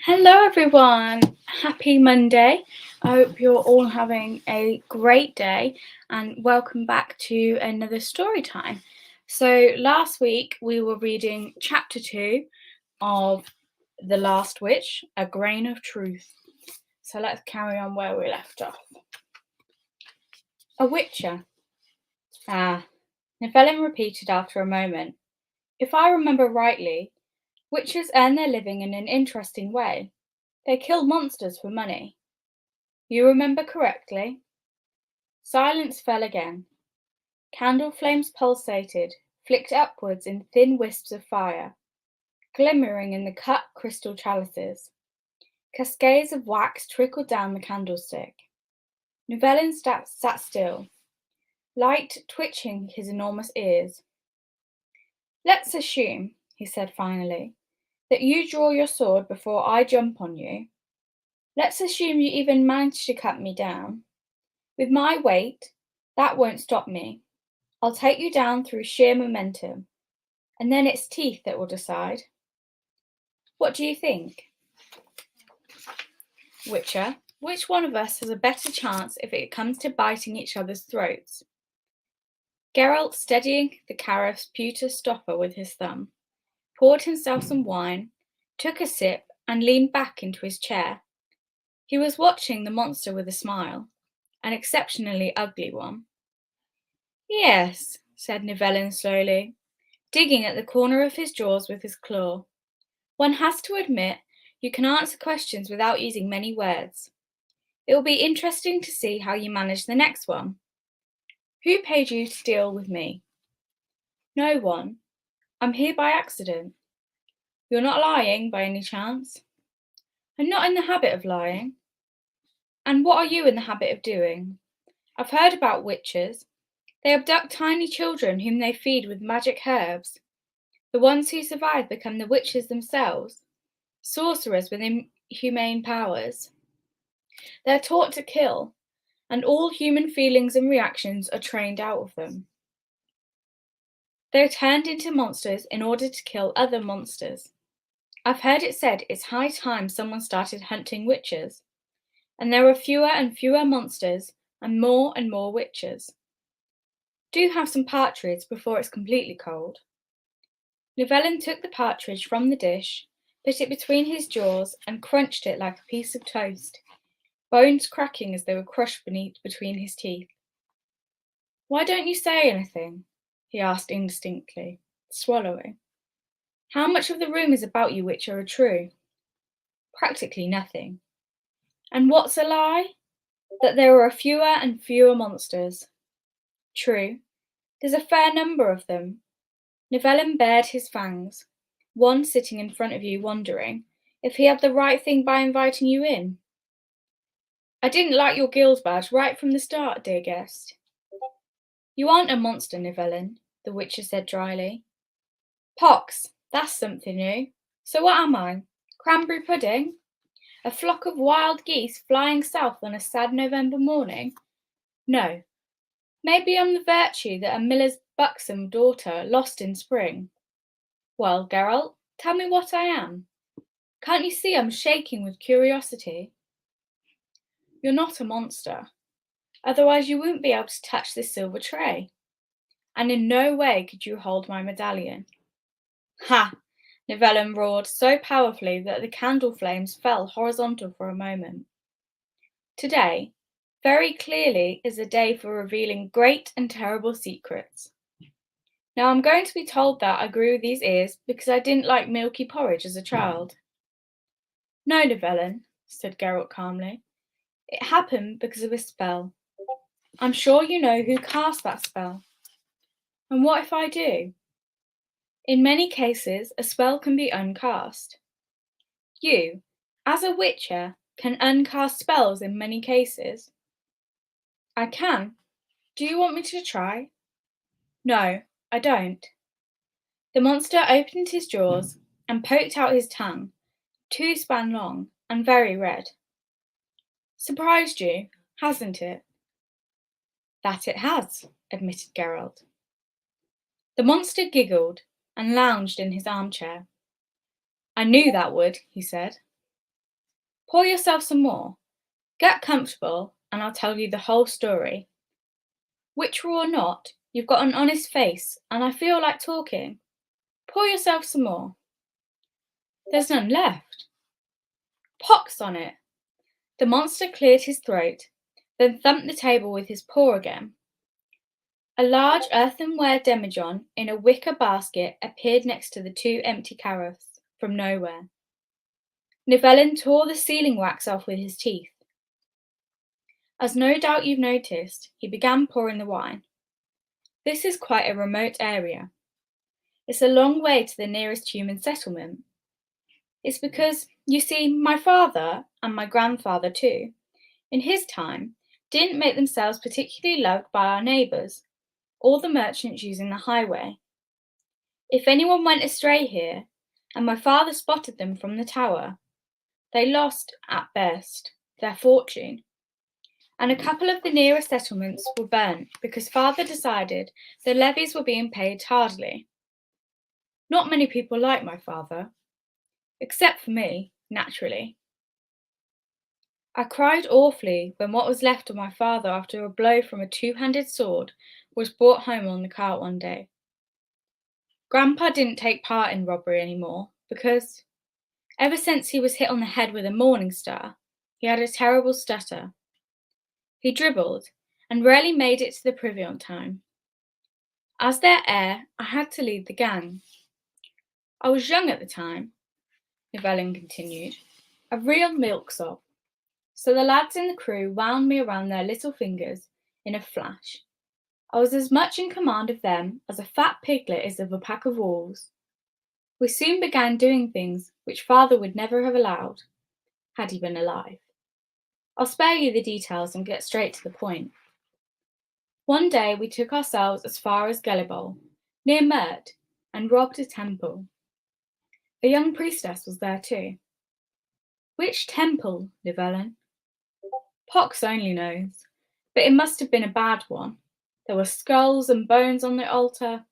Hello, everyone. Happy Monday. I hope you're all having a great day and welcome back to another story time. So, last week we were reading chapter 2 of The Last Witch, A Grain of Truth. So, let's carry on where we left off. A Witcher. Nevelin repeated after a moment. If I remember rightly, witches earn their living in an interesting way. They kill monsters for money. You remember correctly? Silence fell again. Candle flames pulsated, flicked upwards in thin wisps of fire, glimmering in the cut crystal chalices. Cascades of wax trickled down the candlestick. Llewellyn sat still, light twitching his enormous ears. Let's assume, he said finally, that you draw your sword before I jump on you. Let's assume you even manage to cut me down. With my weight, that won't stop me. I'll take you down through sheer momentum, and then it's teeth that will decide. What do you think? Witcher, which one of us has a better chance if it comes to biting each other's throats? Geralt, steadying the caraffe's pewter stopper with his thumb, poured himself some wine, took a sip, and leaned back into his chair. He was watching the monster with a smile, an exceptionally ugly one. Yes, said Llewellyn slowly, digging at the corner of his jaws with his claw. One has to admit you can answer questions without using many words. It will be interesting to see how you manage the next one. Who paid you to deal with me? No one. I'm here by accident. You're not lying by any chance? I'm not in the habit of lying. And what are you in the habit of doing? I've heard about witches. They abduct tiny children whom they feed with magic herbs. The ones who survive become the witches themselves, sorcerers with inhumane powers. They're taught to kill, and all human feelings and reactions are trained out of them. They're turned into monsters in order to kill other monsters. I've heard it said it's high time someone started hunting witches, and there are fewer and fewer monsters and more witches. Do have some partridge before it's completely cold. Llewellyn took the partridge from the dish, put it between his jaws, and crunched it like a piece of toast, bones cracking as they were crushed between his teeth. Why don't you say anything? He asked indistinctly, swallowing. How much of the rumours about you which are true? Practically nothing. And what's a lie? That there are fewer and fewer monsters. True. There's a fair number of them. Llewellyn bared his fangs, one sitting in front of you wondering if he had the right thing by inviting you in. I didn't like your guild badge right from the start, dear guest. You aren't a monster, Llewellyn, the Witcher said dryly. Pox, that's something new. So what am I? Cranberry pudding? A flock of wild geese flying south on a sad November morning? No. Maybe I'm the virtue that a miller's buxom daughter lost in spring. Well, Geralt, tell me what I am. Can't you see I'm shaking with curiosity? You're not a monster. Otherwise you wouldn't be able to touch this silver tray. And in no way could you hold my medallion. Ha! Llewellyn roared so powerfully that the candle flames fell horizontal for a moment. Today, very clearly, is a day for revealing great and terrible secrets. Now I'm going to be told that I grew these ears because I didn't like milky porridge as a child. No, Llewellyn, said Geralt calmly. It happened because of a spell. I'm sure you know who cast that spell. And what if I do? In many cases, a spell can be uncast. You, as a witcher, can uncast spells in many cases. I can. Do you want me to try? No, I don't. The monster opened his jaws and poked out his tongue, 2 span long and very red. Surprised you, hasn't it? That it has, admitted Geralt. The monster giggled and lounged in his armchair. I knew that would, he said. Pour yourself some more. Get comfortable, and I'll tell you the whole story. Witcher or not, you've got an honest face, and I feel like talking. Pour yourself some more. There's none left. Pox on it! The monster cleared his throat, then thumped the table with his paw again. A large earthenware demijohn in a wicker basket appeared next to the two empty carafes, from nowhere. Nivellen tore the sealing wax off with his teeth. As no doubt you've noticed, he began pouring the wine. This is quite a remote area. It's a long way to the nearest human settlement. It's because, you see, my father, and my grandfather too, in his time, didn't make themselves particularly loved by our neighbours, or the merchants using the highway. If anyone went astray here, and my father spotted them from the tower, they lost, at best, their fortune. And a couple of the nearer settlements were burnt because father decided the levies were being paid tardily. Not many people like my father, except for me, naturally. I cried awfully when what was left of my father after a blow from a two-handed sword was brought home on the cart one day. Grandpa didn't take part in robbery anymore because, ever since he was hit on the head with a morning star, he had a terrible stutter. He dribbled and rarely made it to the privy on time. As their heir, I had to lead the gang. I was young at the time, Nivellen continued, a real milksop. So the lads in the crew wound me around their little fingers in a flash. I was as much in command of them as a fat piglet is of a pack of wolves. We soon began doing things which father would never have allowed, had he been alive. I'll spare you the details and get straight to the point. One day we took ourselves as far as Gellibol, near Mert, and robbed a temple. A young priestess was there too. Which temple, Nivellen? Pox only knows, but it must have been a bad one. There were skulls and bones on the altar,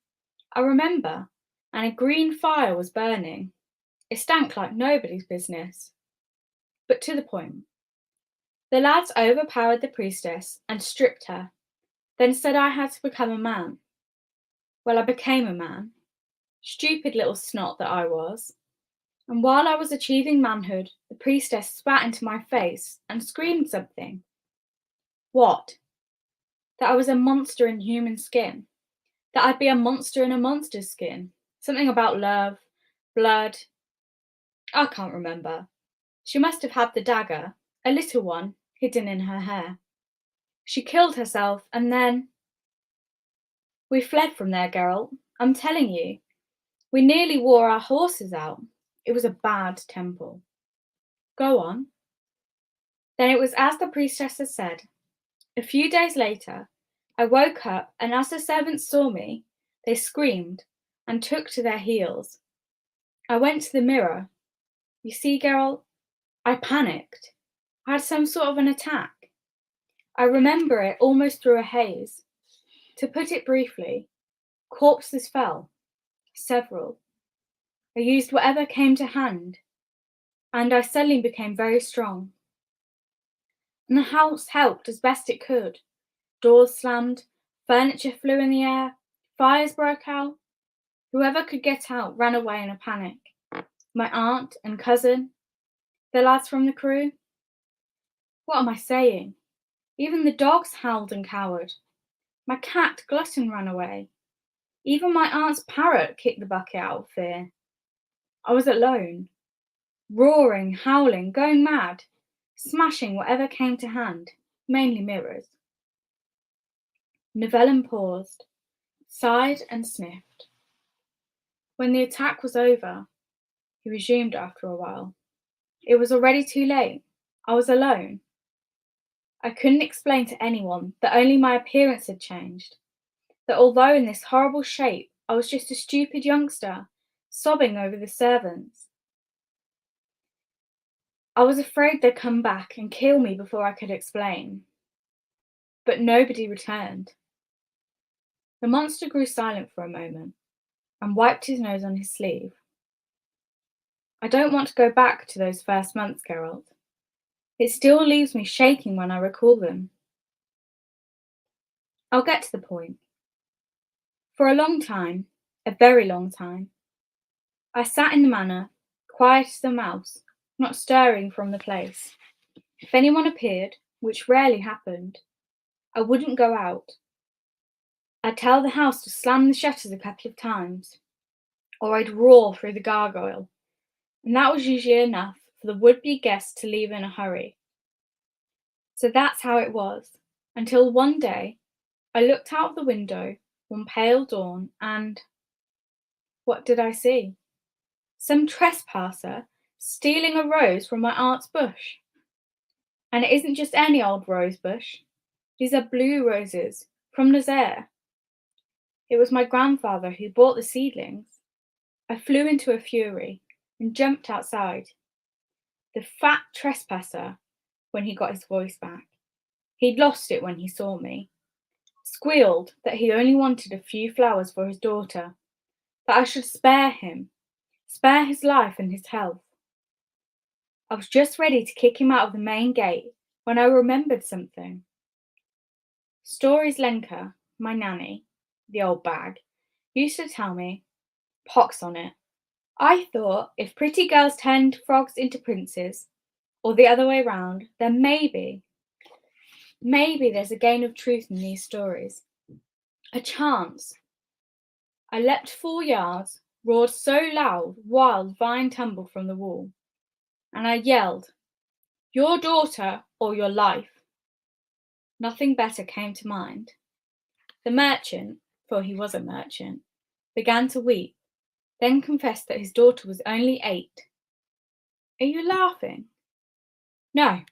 I remember, and a green fire was burning. It stank like nobody's business. But to the point. The lads overpowered the priestess and stripped her, then said I had to become a man. Well, I became a man. Stupid little snot that I was. And while I was achieving manhood, the priestess spat into my face and screamed something. What? That I was a monster in human skin. That I'd be a monster in a monster's skin. Something about love, blood. I can't remember. She must have had the dagger, a little one, hidden in her hair. She killed herself and then... We fled from there, Geralt. I'm telling you. We nearly wore our horses out. It was a bad temple. Go on. Then it was as the priestess had said. A few days later, I woke up and as the servants saw me, they screamed and took to their heels. I went to the mirror. You see, Geralt, I panicked. I had some sort of an attack. I remember it almost through a haze. To put it briefly, corpses fell. Several. I used whatever came to hand, and I suddenly became very strong. And the house helped as best it could. Doors slammed, furniture flew in the air, fires broke out. Whoever could get out ran away in a panic. My aunt and cousin, the lads from the crew. What am I saying? Even the dogs howled and cowered. My cat, Glutton, ran away. Even my aunt's parrot kicked the bucket out of fear. I was alone, roaring, howling, going mad, smashing whatever came to hand, mainly mirrors. Nivellen paused, sighed and sniffed. When the attack was over, he resumed after a while. It was already too late. I was alone. I couldn't explain to anyone that only my appearance had changed, that although in this horrible shape, I was just a stupid youngster, sobbing over the servants. I was afraid they'd come back and kill me before I could explain. But nobody returned. The monster grew silent for a moment and wiped his nose on his sleeve. I don't want to go back to those first months, Geralt. It still leaves me shaking when I recall them. I'll get to the point. For a long time, a very long time, I sat in the manor, quiet as a mouse, not stirring from the place. If anyone appeared, which rarely happened, I wouldn't go out. I'd tell the house to slam the shutters a couple of times, or I'd roar through the gargoyle, and that was usually enough for the would-be guest to leave in a hurry. So that's how it was, until one day I looked out of the window one pale dawn, and what did I see? Some trespasser stealing a rose from my aunt's bush. And it isn't just any old rose bush. These are blue roses from Nazaire. It was my grandfather who bought the seedlings. I flew into a fury and jumped outside. The fat trespasser, when he got his voice back, he'd lost it when he saw me, squealed that he only wanted a few flowers for his daughter, that I should spare him, spare his life and his health. I was just ready to kick him out of the main gate when I remembered something. Stories Lenka, my nanny, the old bag, used to tell me, pox on it. I thought if pretty girls turned frogs into princes, or the other way round, then maybe there's a grain of truth in these stories. A chance. I leapt 4 yards, roared so loud, wild vine tumbled from the wall, and I yelled, "Your daughter or your life." Nothing better came to mind. The merchant, for he was a merchant, began to weep, then confessed that his daughter was only 8. Are you laughing? No.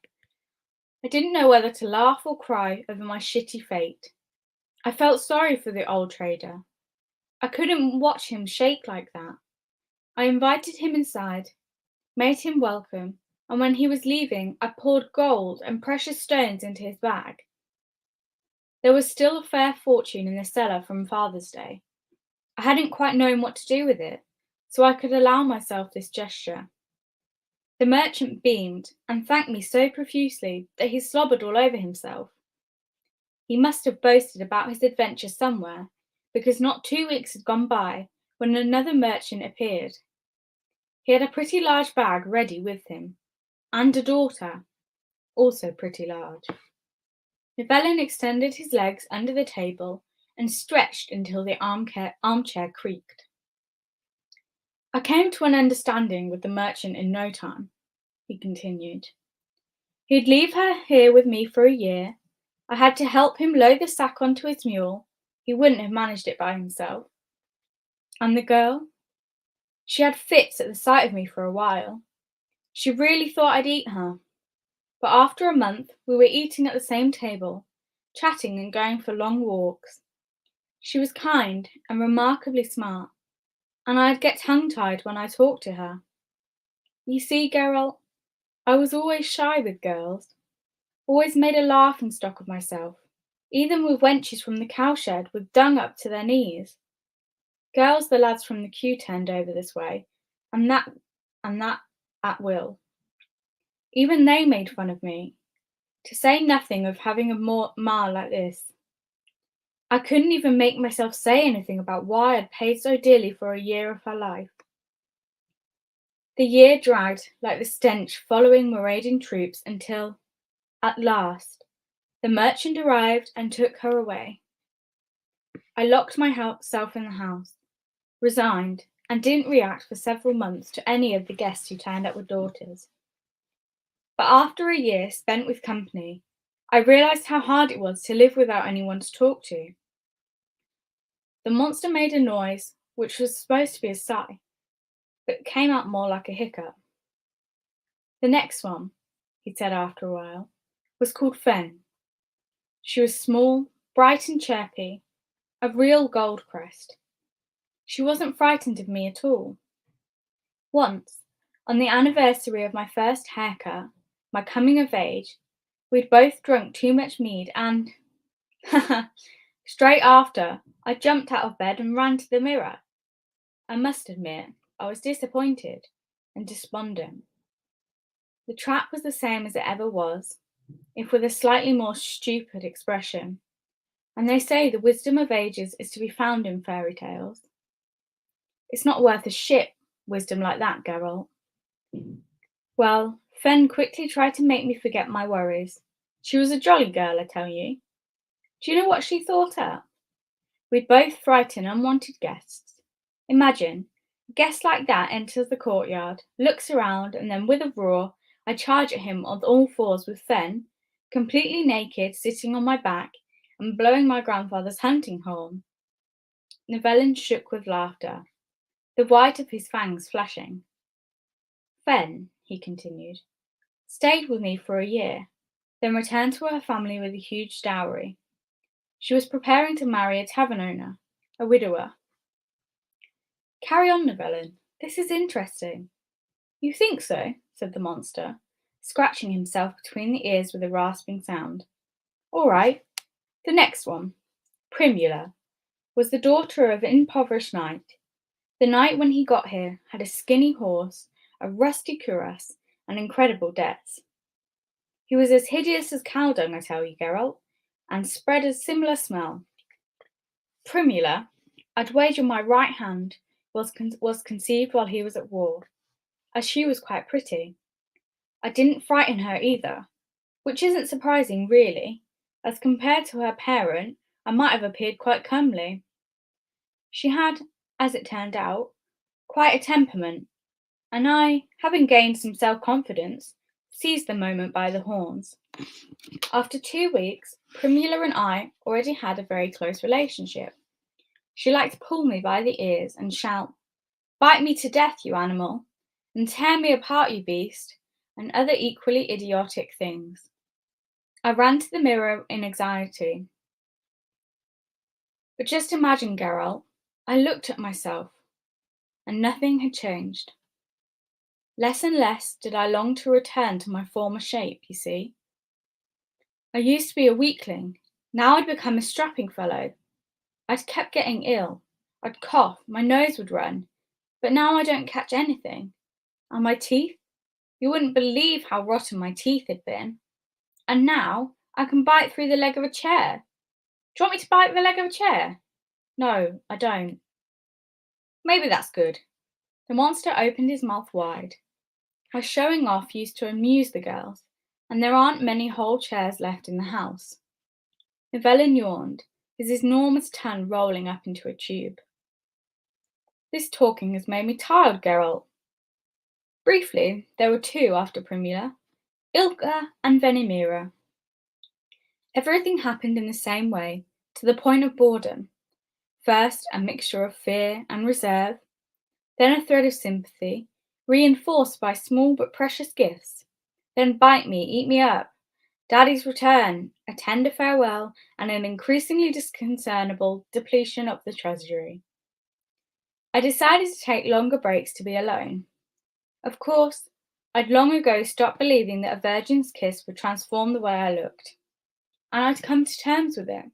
I didn't know whether to laugh or cry over my shitty fate. I felt sorry for the old trader. I couldn't watch him shake like that. I invited him inside, made him welcome, and when he was leaving, I poured gold and precious stones into his bag. There was still a fair fortune in the cellar from Father's Day. I hadn't quite known what to do with it, so I could allow myself this gesture. The merchant beamed and thanked me so profusely that he slobbered all over himself. He must have boasted about his adventure somewhere, because not 2 weeks had gone by when another merchant appeared. He had a pretty large bag ready with him, and a daughter, also pretty large. Llewellyn extended his legs under the table and stretched until the armchair creaked. I came to an understanding with the merchant in no time, he continued. He'd leave her here with me for a year. I had to help him load the sack onto his mule. He wouldn't have managed it by himself. And the girl? She had fits at the sight of me for a while. She really thought I'd eat her. But after a month, we were eating at the same table, chatting and going for long walks. She was kind and remarkably smart, and I'd get tongue-tied when I talked to her. You see, Geralt, I was always shy with girls, always made a laughing-stock of myself, even with wenches from the cowshed with dung up to their knees. Girls the lads from the queue turned over this way, and that at will. Even they made fun of me, to say nothing of having a ma like this. I couldn't even make myself say anything about why I'd paid so dearly for a year of her life. The year dragged like the stench following marauding troops until, at last, the merchant arrived and took her away. I locked myself in the house, resigned, and didn't react for several months to any of the guests who turned up with daughters. But after a year spent with company, I realised how hard it was to live without anyone to talk to. The monster made a noise, which was supposed to be a sigh, but came out more like a hiccup. The next one, he said after a while, was called Fen. She was small, bright and chirpy, a real Goldcrest. She wasn't frightened of me at all. Once, on the anniversary of my first haircut, my coming of age, we'd both drunk too much mead and, straight after, I jumped out of bed and ran to the mirror. I must admit, I was disappointed and despondent. The trap was the same as it ever was, if with a slightly more stupid expression, and they say the wisdom of ages is to be found in fairy tales. It's not worth a shit, wisdom like that, Geralt. Well, Fen quickly tried to make me forget my worries. She was a jolly girl, I tell you. Do you know what she thought up? We'd both frighten unwanted guests. Imagine, a guest like that enters the courtyard, looks around, and then with a roar, I charge at him on all fours with Fen, completely naked, sitting on my back, and blowing my grandfather's hunting horn. Nivellen shook with laughter, the white of his fangs flashing. Fen, he continued, stayed with me for a year, then returned to her family with a huge dowry. She was preparing to marry a tavern owner, a widower. Carry on, Nivellen. This is interesting. You think so? Said the monster, scratching himself between the ears with a rasping sound. All right. The next one, Primula, was the daughter of an impoverished knight. The knight, when he got here, had a skinny horse, a rusty cuirass, and incredible debts. He was as hideous as cow dung, I tell you, Geralt, and spread a similar smell. Primula, I'd wager my right hand, was conceived while he was at war, as she was quite pretty. I didn't frighten her either, which isn't surprising really, as compared to her parent, I might have appeared quite comely. She had, as it turned out, quite a temperament, and I, having gained some self-confidence, seized the moment by the horns. After 2 weeks, Primula and I already had a very close relationship. She liked to pull me by the ears and shout, "Bite me to death, you animal," and "Tear me apart, you beast," and other equally idiotic things. I ran to the mirror in anxiety. But just imagine, Geralt, I looked at myself, and nothing had changed. Less and less did I long to return to my former shape, you see. I used to be a weakling, now I'd become a strapping fellow. I'd kept getting ill. I'd cough, my nose would run, but now I don't catch anything. And my teeth? You wouldn't believe how rotten my teeth had been. And now I can bite through the leg of a chair. Do you want me to bite the leg of a chair? No, I don't. Maybe that's good. The monster opened his mouth wide. Her showing off used to amuse the girls, and there aren't many whole chairs left in the house. Nivellen yawned, his enormous tongue rolling up into a tube. This talking has made me tired, Geralt. Briefly, there were two after Primula, Ilka and Venimira. Everything happened in the same way, to the point of boredom. First, a mixture of fear and reserve, then a thread of sympathy, reinforced by small but precious gifts. Then bite me, eat me up, Daddy's return, a tender farewell, and an increasingly disconcertable depletion of the treasury. I decided to take longer breaks to be alone. Of course, I'd long ago stopped believing that a virgin's kiss would transform the way I looked, and I'd come to terms with it.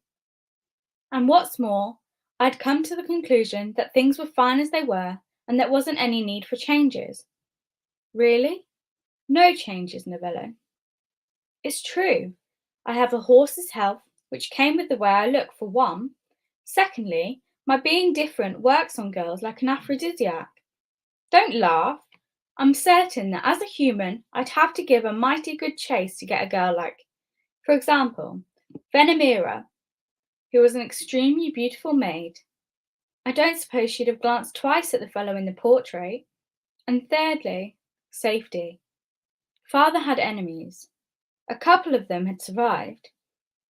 And what's more, I'd come to the conclusion that things were fine as they were, and there wasn't any need for changes. Really? No changes, Novello. It's true. I have a horse's health, which came with the way I look, for one. Secondly, my being different works on girls like an aphrodisiac. Don't laugh. I'm certain that as a human, I'd have to give a mighty good chase to get a girl like, for example, Venimira, who was an extremely beautiful maid. I don't suppose she'd have glanced twice at the fellow in the portrait. And thirdly, safety. Father had enemies. A couple of them had survived.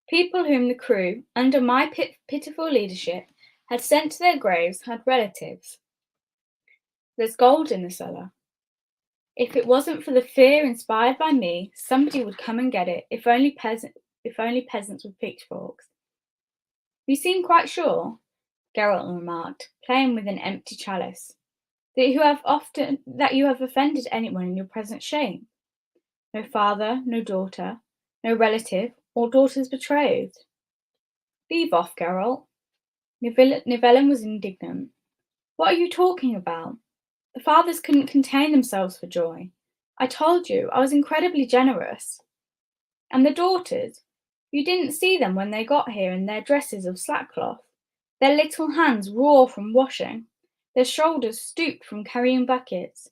People whom the crew, under my pitiful leadership, had sent to their graves had relatives. There's gold in the cellar. If it wasn't for the fear inspired by me, somebody would come and get it, if only peasants with pitchforks. You seem quite sure, Geralt remarked, playing with an empty chalice, that you have offended anyone in your present shape. No father, no daughter, no relative, or daughter's betrothed. Leave off, Geralt. Nivellen was indignant. What are you talking about? The fathers couldn't contain themselves for joy. I told you I was incredibly generous. And the daughters? You didn't see them when they got here in their dresses of slackcloth, their little hands raw from washing, their shoulders stooped from carrying buckets.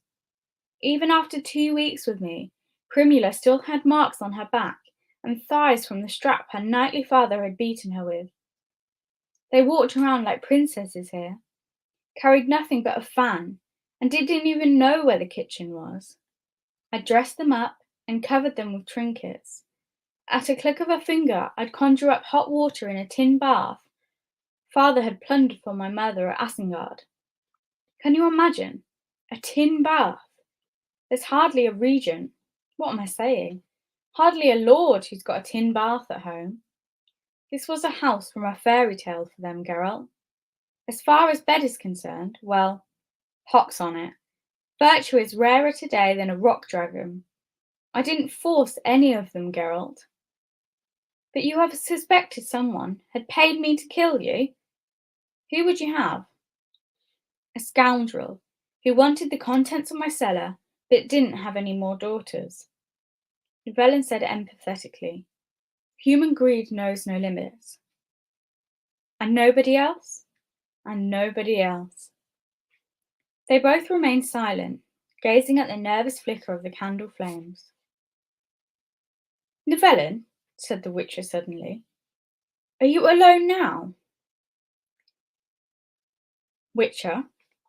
Even after 2 weeks with me, Primula still had marks on her back and thighs from the strap her knightly father had beaten her with. They walked around like princesses here, carried nothing but a fan, and didn't even know where the kitchen was. I dressed them up and covered them with trinkets. At a click of a finger, I'd conjure up hot water in a tin bath Father had plundered for my mother at Asengard. Can you imagine? A tin bath. There's hardly a regent. What am I saying? Hardly a lord who's got a tin bath at home. This was a house from a fairy tale for them, Geralt. As far as bed is concerned, well, pox on it. Virtue is rarer today than a rock dragon. I didn't force any of them, Geralt. But you have suspected someone, had paid me to kill you? Who would you have? A scoundrel, who wanted the contents of my cellar, but didn't have any more daughters. Llewellyn said empathetically, human greed knows no limits. And nobody else? And nobody else. They both remained silent, gazing at the nervous flicker of the candle flames. Llewellyn, said the Witcher suddenly, are you alone now? Witcher,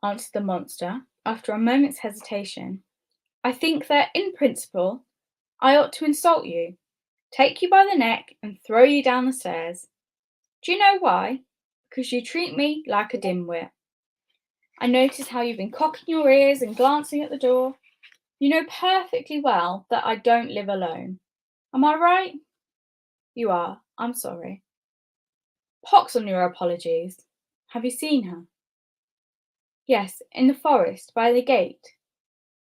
answered the monster, after a moment's hesitation, I think that, in principle, I ought to insult you, take you by the neck, and throw you down the stairs. Do you know why? Because you treat me like a dimwit. I notice how you've been cocking your ears and glancing at the door. You know perfectly well that I don't live alone. Am I right? You are. I'm sorry. Pox on your apologies. Have you seen her? Yes, in the forest, by the gate.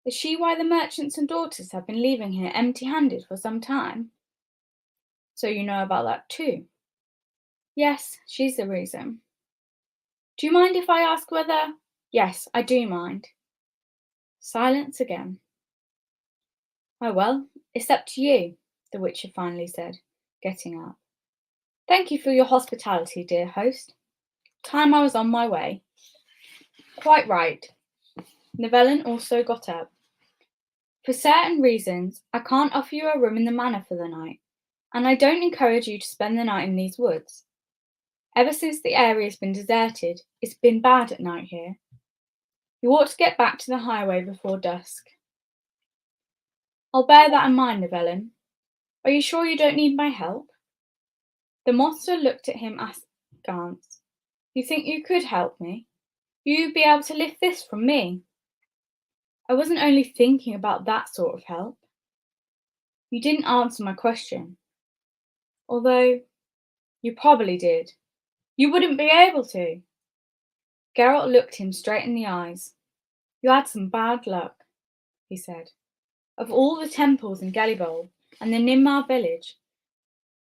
Is she why the merchants and daughters have been leaving here empty-handed for some time? So you know about that too? Yes, she's the reason. Do you mind if I ask whether... Yes, I do mind. Silence again. Oh well, it's up to you, the Witcher finally said, getting up. Thank you for your hospitality, dear host. Time I was on my way. Quite right. Llewellyn also got up. For certain reasons, I can't offer you a room in the manor for the night, and I don't encourage you to spend the night in these woods. Ever since the area's been deserted, it's been bad at night here. You ought to get back to the highway before dusk. I'll bear that in mind, Llewellyn. Are you sure you don't need my help? The monster looked at him askance. You think you could help me? You'd be able to lift this from me? I wasn't only thinking about that sort of help. You didn't answer my question. Although, you probably did. You wouldn't be able to. Geralt looked him straight in the eyes. You had some bad luck, he said. Of all the temples in Gallibol and the Nimar village,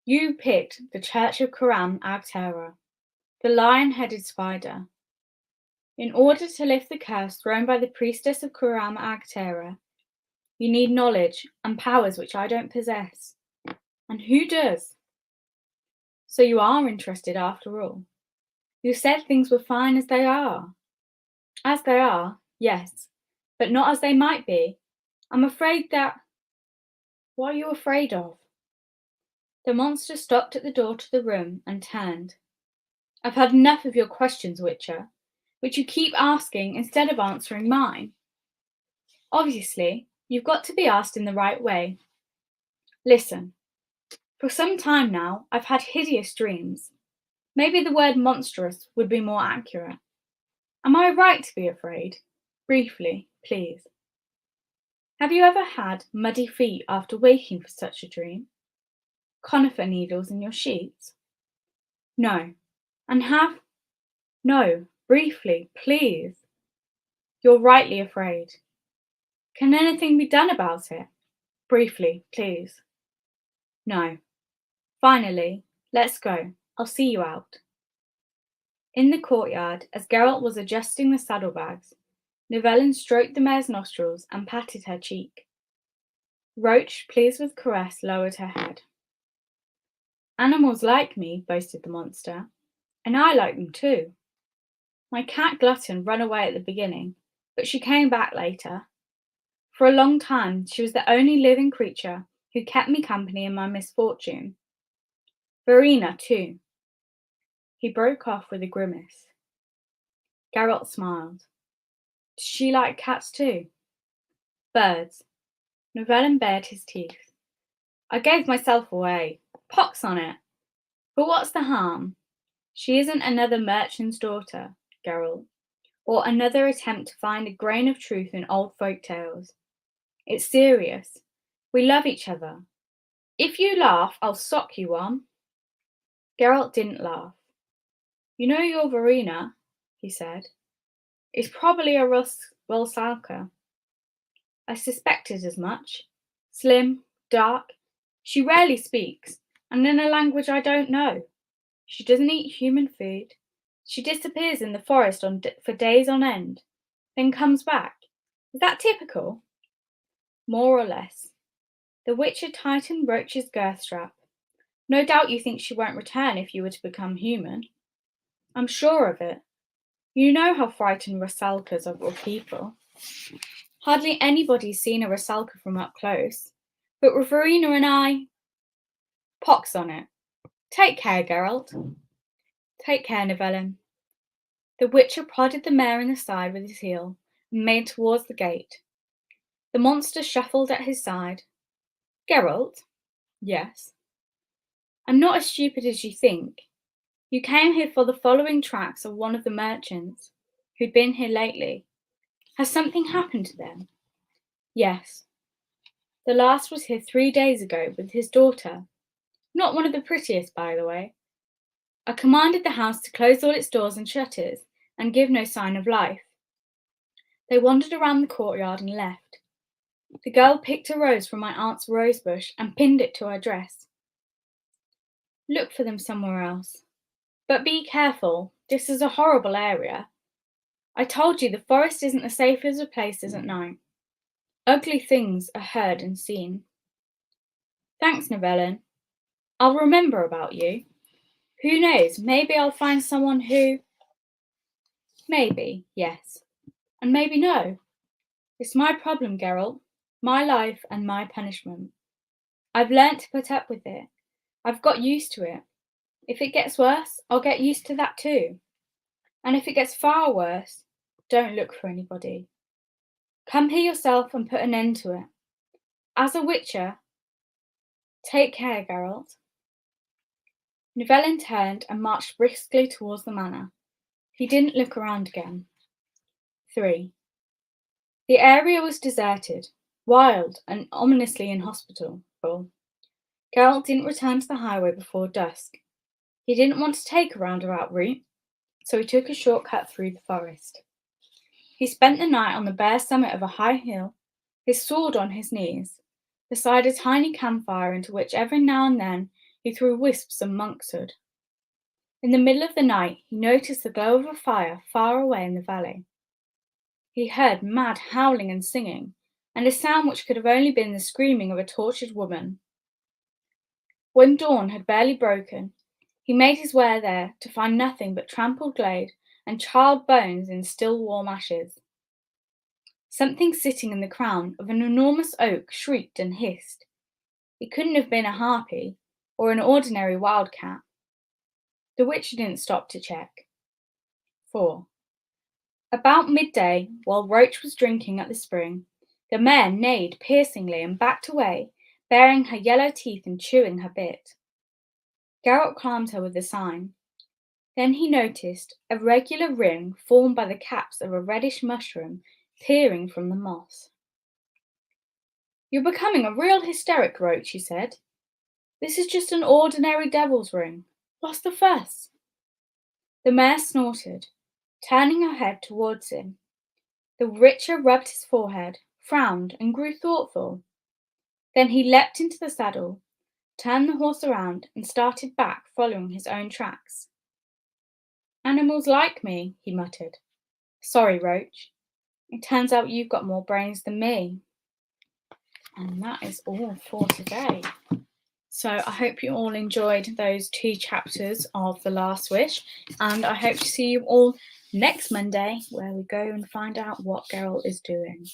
you picked the Church of Karam Agtera, the lion-headed spider. In order to lift the curse thrown by the priestess of Karam Agtera, you need knowledge and powers which I don't possess. And who does? So you are interested after all. You said things were fine as they are. As they are, yes, but not as they might be. I'm afraid that... What are you afraid of? The monster stopped at the door to the room and turned. I've had enough of your questions, Witcher, which you keep asking instead of answering mine. Obviously, you've got to be asked in the right way. Listen, for some time now, I've had hideous dreams. Maybe the word monstrous would be more accurate. Am I right to be afraid? Briefly, please. Have you ever had muddy feet after waking for such a dream? Conifer needles in your sheets? No. And have... No, briefly, please. You're rightly afraid. Can anything be done about it? Briefly, please. No. Finally, let's go. I'll see you out. In the courtyard, as Geralt was adjusting the saddlebags, Llewellyn stroked the mare's nostrils and patted her cheek. Roach, pleased with caress, lowered her head. Animals like me, boasted the monster, and I like them too. My cat Glutton ran away at the beginning, but she came back later. For a long time, she was the only living creature who kept me company in my misfortune. Verena, too. He broke off with a grimace. Geralt smiled. Does she like cats too? Birds. Novellin bared his teeth. I gave myself away. Pox on it. But what's the harm? She isn't another merchant's daughter, Geralt, or another attempt to find a grain of truth in old folk tales. It's serious. We love each other. If you laugh, I'll sock you one. Geralt didn't laugh. You know your Verena, he said. It's probably a Rusalka. I suspected as much. Slim, dark. She rarely speaks, and in a language I don't know. She doesn't eat human food. She disappears in the forest for days on end, then comes back. Is that typical? More or less. The Witcher tightened Roach's girth strap. No doubt you think she won't return if you were to become human. I'm sure of it. You know how frightened Rusalkas are of people. Hardly anybody's seen a Rusalka from up close. But with Verena and I... Pox on it. Take care, Geralt. Take care, Novellin. The Witcher prodded the mare in the side with his heel and made towards the gate. The monster shuffled at his side. Geralt? Yes. I'm not as stupid as you think. You came here for the following tracks of one of the merchants who'd been here lately. Has something happened to them? Yes. The last was here 3 days ago with his daughter. Not one of the prettiest, by the way. I commanded the house to close all its doors and shutters and give no sign of life. They wandered around the courtyard and left. The girl picked a rose from my aunt's rosebush and pinned it to her dress. Look for them somewhere else. But be careful, this is a horrible area. I told you the forest isn't the safest of places at night. Ugly things are heard and seen. Thanks, Novellin. I'll remember about you. Who knows, maybe I'll find someone who... Maybe, yes. And maybe no. It's my problem, Geralt. My life and my punishment. I've learnt to put up with it. I've got used to it. If it gets worse, I'll get used to that too. And if it gets far worse, don't look for anybody. Come here yourself and put an end to it. As a Witcher, take care, Geralt. Novellin turned and marched briskly towards the manor. He didn't look around again. 3. The area was deserted, wild, and ominously inhospitable. Geralt didn't return to the highway before dusk. He didn't want to take a roundabout route, so he took a shortcut through the forest. He spent the night on the bare summit of a high hill, his sword on his knees, beside a tiny campfire into which every now and then he threw wisps of monkshood. In the middle of the night, he noticed the glow of a fire far away in the valley. He heard mad howling and singing, and a sound which could have only been the screaming of a tortured woman. When dawn had barely broken, he made his way there to find nothing but trampled glade and charred bones in still warm ashes. Something sitting in the crown of an enormous oak shrieked and hissed. It couldn't have been a harpy or an ordinary wildcat. The Witcher didn't stop to check. 4. About midday, while Roach was drinking at the spring, the mare neighed piercingly and backed away, baring her yellow teeth and chewing her bit. Geralt calmed her with a sign. Then he noticed a regular ring formed by the caps of a reddish mushroom peering from the moss. You're becoming a real hysteric, Roach, he said. This is just an ordinary devil's ring. What's the fuss? The mare snorted, turning her head towards him. The Witcher rubbed his forehead, frowned, and grew thoughtful. Then he leapt into the saddle, turned the horse around, and started back, following his own tracks. Animals like me, he muttered. Sorry, Roach. It turns out you've got more brains than me. And that is all for today. So I hope you all enjoyed those 2 chapters of The Last Wish, and I hope to see you all next Monday, where we go and find out what Geralt is doing.